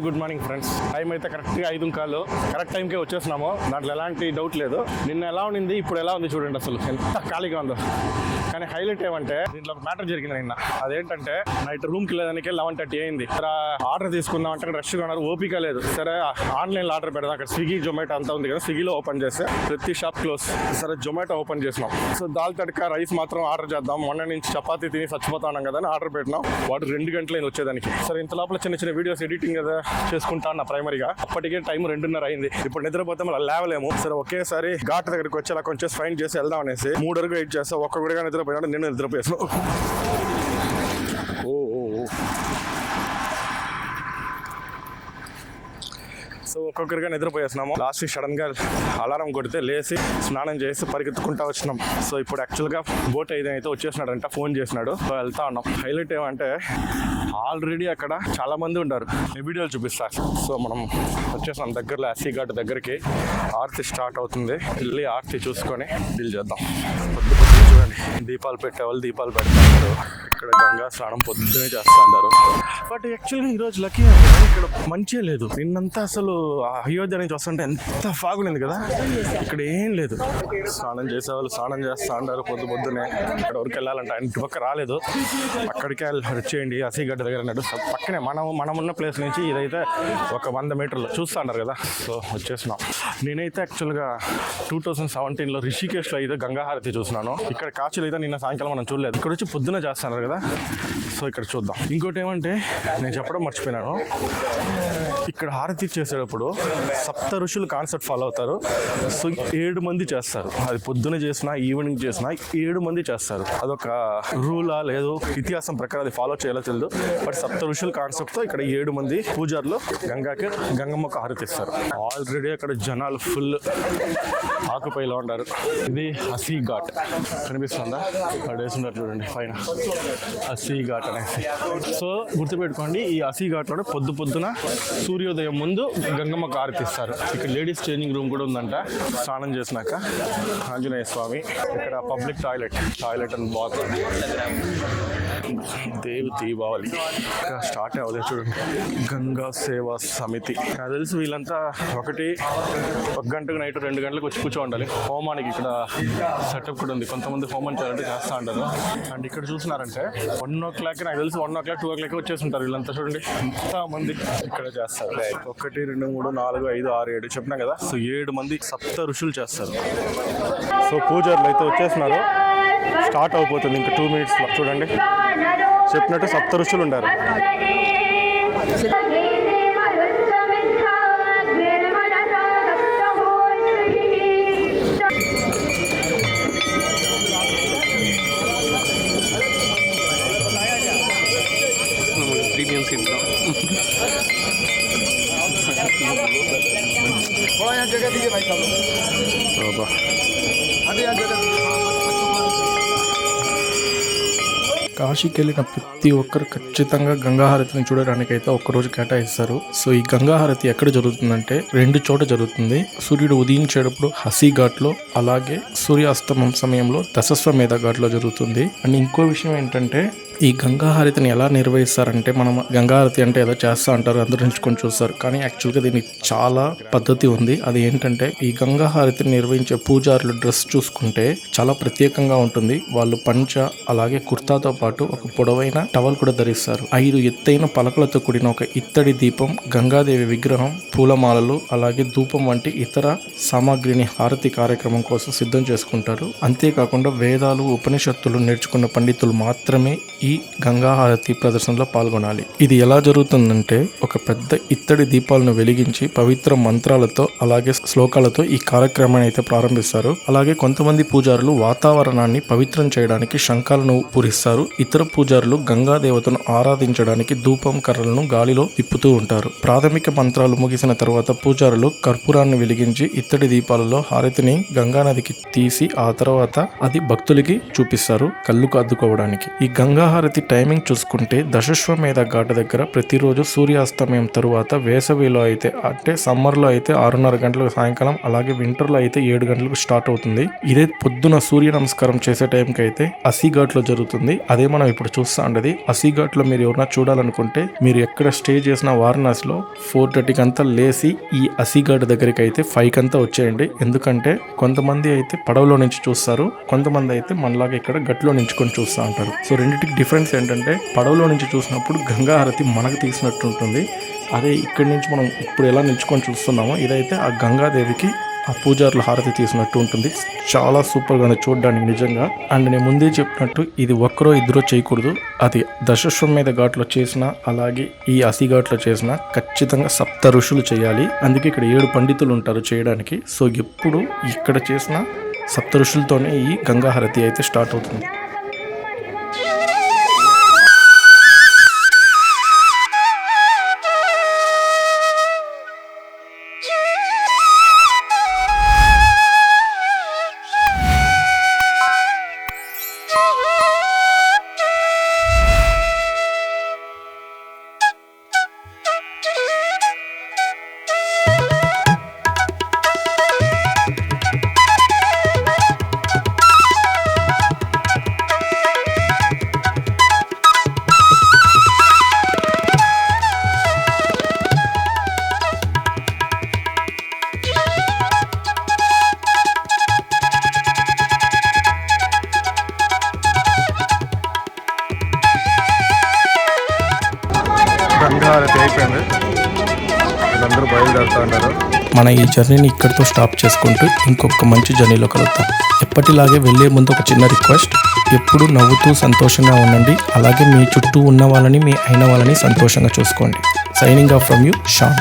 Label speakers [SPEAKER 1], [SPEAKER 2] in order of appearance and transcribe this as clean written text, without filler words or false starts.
[SPEAKER 1] Good morning friends. Time అయితే కరెక్ట్గా 5:15 correct టైంకే వచ్చేస్తున్నాము. దాంట్లో ఎలాంటి డౌట్ లేదు. నిన్న ఎలా ఉంది, ఇప్పుడు ఎలా ఉంది చూడండి. అసలు ఎంత ఖాళీగా ఉందో. కానీ హైలైట్ ఏమంటే దీంట్లో ఒక మ్యాటర్ జరిగింది నిన్న. అదేంటంటే నైట్ రూమ్కి వెళ్ళడానికి 11:30 అయింది. సరే ఆర్డర్ తీసుకుందాం అంటే అక్కడ రష్గా ఉన్నారు, ఓపిక లేదు. సరే ఆన్లైన్లో ఆర్డర్ పెడదాం. అక్కడ స్విగ్గీ జొమాటో అంతా ఉంది కదా, స్విగ్గీలో ఓపెన్ చేస్తే ప్రతి షాప్ క్లోజ్. సరే జొమాటో ఓపెన్ చేసినాం. సో దాల్ తడక రైస్ మాత్రం ఆర్డర్ చేద్దాం. మొన్న నుంచి చపాతీ తిని చచ్చిపోతా ఉన్నాం కదా అని ఆర్డర్ పెట్టినాం. వాడు 2 గంటలైంది వచ్చేదానికి. సరే ఇంత లోపల చిన్న చిన్న వీడియోస్ ఎడిటింగ్ కదా చేసుకుంటా నా ప్రైమరీగా. అప్పటికే టైం 2:30 అయింది. ఇప్పుడు నిద్రపోతే మళ్ళీ లేవలేము. సరే ఒకేసారి ఘాట్ దగ్గరికి వచ్చి అలా కొంచెం ఫైన్ చేసి వెళ్దాం అనేసి 3 అడుగులు వెయిట్ చేస్తా. ఒక్క గుడిగా నిద్రపోయాడు, నేను నిద్రపోయాను. సో ఒక్కొక్కరిగా నిద్రపోయేస్తున్నాము. లాస్ట్ సడన్ గా అలారం కొడితే లేచి స్నానం చేసి పరిగెత్తుకుంటా వచ్చినాం. సో ఇప్పుడు యాక్చువల్గా బోట్ అయితే వచ్చేసినాడంట, ఫోన్ చేసినాడు. సో వెళ్తా ఉన్నాం. హైలైట్ ఏమంటే ఆల్రెడీ అక్కడ చాలా మంది ఉన్నారు. వీడియోలు చూపిస్తా. సో మనం వచ్చేసాం దగ్గరలో అస్సీ ఘాట్ దగ్గరికి. ఆర్తి స్టార్ట్ అవుతుంది. వెళ్ళి ఆర్తి చూసుకొని డీల్ చేద్దాం. చూడండి, దీపాలు పెట్టేవాళ్ళు దీపాలు పెడతారు. ఇక్కడ గంగా స్నానం పొద్దునే చేస్తా ఉంటారు. బట్ యాక్చువల్గా ఈరోజు లక్కీ ఇక్కడ మంచిగా లేదు. నిన్నంతా అసలు అయోధ్య నుంచి వస్తుంటే ఎంత ఫాగుంది కదా, ఇక్కడ ఏం లేదు. స్నానం చేసేవాళ్ళు స్నానం చేస్తా ఉంటారు పొద్దునే. ఇక్కడ వరకు వెళ్ళాలంటే ఆయన పక్క రాలేదు. అక్కడికే వచ్చేయండి అస్సీ ఘాట్ దగ్గర అన్నాడు. పక్కనే మనం ఉన్న ప్లేస్ నుంచి ఇదైతే ఒక 100 మీటర్లు చూస్తా అన్నారు కదా. సో వచ్చేసినాం. నేనైతే యాక్చువల్గా 2017లో రిషికేష్లో అయితే గంగా హారతి చూసినాను. ఇక్కడ కాశీలో అయితే నిన్న సాయంకాలం మనం చూడలేదు. ఇక్కడ వచ్చి పొద్దున చేస్తున్నారు కదా. సో ఇక్కడ చూద్దాం. ఇంకోటి ఏమంటే నేను చెప్పడం మర్చిపోయినాను. ఇక్కడ హారతి చేసేటప్పుడు 7 ఋషులు కాన్సెప్ట్ ఫాలో అవుతారు. సో 7 మంది చేస్తారు. అది పొద్దున చేసినా ఈవినింగ్ చేసినా 7 మంది చేస్తారు. అదొక రూలా లేదు ఇతిహాసం ప్రకారం అది ఫాలో చేయాలో తెలియదు. బట్ 7 ఋషుల కాన్సెప్ట్తో ఇక్కడ 7 మంది పూజారులు గంగమ్మకు హారతిస్తారు. ఆల్రెడీ అక్కడ జనాలు ఫుల్ ఆకుపైలో ఉంటారు. ఇది అస్సీ ఘాట్ కనిపిస్తుందా? వేసున్నారు చూడండి పైన అస్సీ ఘాట్ అనేసి. సో గుర్తుపెట్టుకోండి, ఈ అస్సీ ఘాట్లో పొద్దున సూర్యోదయం ముందు గంగమ్మకు హారతిస్తారు. ఇక్కడ లేడీస్ చేంజింగ్ రూమ్ కూడా ఉందంట. స్నానం చేసినాక ఆంజనేయ స్వామి. ఇక్కడ public toilet and bath. Devi Deepavali start అవ్వలేదు చూడండి. గంగా సేవా సమితి. నాకు తెలిసి వీళ్ళంతా 1 గంటకు నైట్ 2 గంటలకు వచ్చి కూర్చో ఉండాలి. హోమానికి ఇక్కడ సెటప్ కూడా ఉంది. కొంతమంది హోమం చేయాలంటే చేస్తూ ఉంటారు. అండ్ ఇక్కడ చూసినారంటే 1 o'clock, నాకు తెలిసి 1 o'clock 2 o'clock వచ్చేసి ఉంటారు వీళ్ళంతా. చూడండి ఎంత మంది ఇక్కడ చేస్తారు. 1 2 3 4 5 6 7 చెప్పినా కదా. సో 7 మంది 7 ఋషులు చేస్తారు. సో పూజారులు అయితే వచ్చేసినారు. స్టార్ట్ అయిపోతుంది ఇంకా 2 minutesలో. చూడండి చెప్పినట్టు 7 ఋషులు ఉండారు. प्रीमियम सीट थोड़ा यहाँ जगह दीजिए भाई साहब. अरे यहाँ जगह. కాశీకి వెళ్ళిన ప్రతి ఒక్కరు ఖచ్చితంగా గంగాహారతిని చూడడానికి అయితే ఒక్కరోజు కేటాయిస్తారు. సో ఈ గంగాహారతి ఎక్కడ జరుగుతుందంటే 2 చోట జరుగుతుంది. సూర్యుడు ఉదయించేటప్పుడు హసీ ఘాట్ లో, అలాగే సూర్యాస్తమం సమయంలో దశశ్వమేధ ఘాట్ లో జరుగుతుంది. అండ్ ఇంకో విషయం ఏంటంటే ఈ గంగాహారతిని ఎలా నిర్వహిస్తారంటే, మనం గంగాహారతి అంటే ఏదో చేస్తా అంటారు, అందరూ ఎంచుకొని చూస్తారు. కానీ యాక్చువల్గా దీనికి చాలా పద్ధతి ఉంది. అది ఏంటంటే ఈ గంగాహారతిని నిర్వహించే పూజారులు డ్రెస్ చూసుకుంటే చాలా ప్రత్యేకంగా ఉంటుంది. వాళ్ళు పంచ అలాగే కుర్తాతో పాటు ఒక పొడవైన టవల్ కూడా ధరిస్తారు. 5 ఎత్తైన పలకలతో కూడిన ఒక ఇత్తడి దీపం, గంగాదేవి విగ్రహం, పూలమాలలు అలాగే ధూపం వంటి ఇతర సామాగ్రిని హారతి కార్యక్రమం కోసం సిద్ధం చేసుకుంటారు. అంతేకాకుండా వేదాలు ఉపనిషత్తులు నేర్చుకున్న పండితులు మాత్రమే ఈ గంగాహారతి ప్రదర్శనలో పాల్గొనాలి. ఇది ఎలా జరుగుతుందంటే ఒక పెద్ద ఇత్తడి దీపాలను వెలిగించి పవిత్ర మంత్రాలతో అలాగే శ్లోకాలతో ఈ కార్యక్రమాన్ని అయితే ప్రారంభిస్తారు. అలాగే కొంతమంది పూజారులు వాతావరణాన్ని పవిత్రం చేయడానికి శంఖాలను పూరిస్తారు. ఇతర పూజారులు గంగాదేవతను ఆరాధించడానికి ధూపం కర్రలను గాలిలో తిప్పుతూ ఉంటారు. ప్రాథమిక మంత్రాలు ముగిసిన తర్వాత పూజారులు కర్పూరాన్ని వెలిగించి ఇత్తడి దీపాలలో హారతిని గంగానదికి తీసి ఆ తర్వాత అది భక్తులకి చూపిస్తారు కళ్ళుకు అద్దుకోవడానికి. ఈ గంగా
[SPEAKER 2] గంగాహారతి టైమింగ్ చూసుకుంటే దశాశ్వమేధ ఘాట్ దగ్గర ప్రతిరోజు సూర్యాస్తమయం తరువాత వేసవిలో అయితే అంటే సమ్మర్లో అయితే 6:30 గంటలకు సాయంకాలం, అలాగే వింటర్లో అయితే 7 గంటలకు స్టార్ట్ అవుతుంది. ఇదే పొద్దున సూర్య నమస్కారం చేసే టైంకి అయితే అసీఘాట్లో జరుగుతుంది. అదే మనం ఇప్పుడు చూస్తా ఉండేది. అసీఘాట్లో మీరు ఎవరైనా చూడాలనుకుంటే మీరు ఎక్కడ స్టే చేసిన వారణాసిలో 4:30కి అంతా లేసి ఈ అసీఘాట్ దగ్గరికి అయితే 5కి అంతా వచ్చేయండి. ఎందుకంటే కొంతమంది అయితే పడవలో నుంచి చూస్తారు, కొంతమంది అయితే మనలాగా ఇక్కడ గట్లో నించుకొని చూస్తూ ఉంటారు. సో రెండింటికి డిఫరెన్స్ ఏంటంటే పడవలో నుంచి చూసినప్పుడు గంగా హారతి మనకు తీసినట్టు ఉంటుంది. అదే ఇక్కడి నుంచి మనం ఇప్పుడు ఎలా నిల్చుకొని చూస్తున్నామో ఇదైతే ఆ గంగాదేవికి ఆ పూజారుల హారతి తీసినట్టు ఉంటుంది. చాలా సూపర్గా ఉంది చూడడానికి నిజంగా. అండ్ నేను ముందే చెప్పినట్టు ఇది ఒక్కరో ఇద్దరో చేయకూడదు. అది దశాశ్వమేధ ఘాట్లో చేసిన, అలాగే ఈ అసీఘాట్లో చేసిన ఖచ్చితంగా 7 ఋషులు చేయాలి. అందుకే ఇక్కడ 7 పండితులు ఉంటారు చేయడానికి. సో ఎప్పుడు ఇక్కడ చేసిన 7 ఋషులతోనే ఈ గంగా హారతి అయితే స్టార్ట్ అవుతుంది.
[SPEAKER 1] గంగాహారతి అయిపోయింది, వీళ్ళందరూ బయలుదేరుతూ ఉన్నారు.
[SPEAKER 2] మన ఈ జర్నీని ఇక్కడితో స్టాప్ చేసుకుంటూ ఇంకొక మంచి జర్నీలో కలుద్దాం. ఎప్పటిలాగే వెళ్లే ముందు ఒక చిన్న రిక్వెస్ట్, ఎప్పుడు నవ్వుతూ సంతోషంగా ఉండండి. అలాగే మీ చుట్టూ ఉన్న వాళ్ళని, మీ అయిన వాళ్ళని సంతోషంగా చూసుకోండి. Signing off from you, Shan.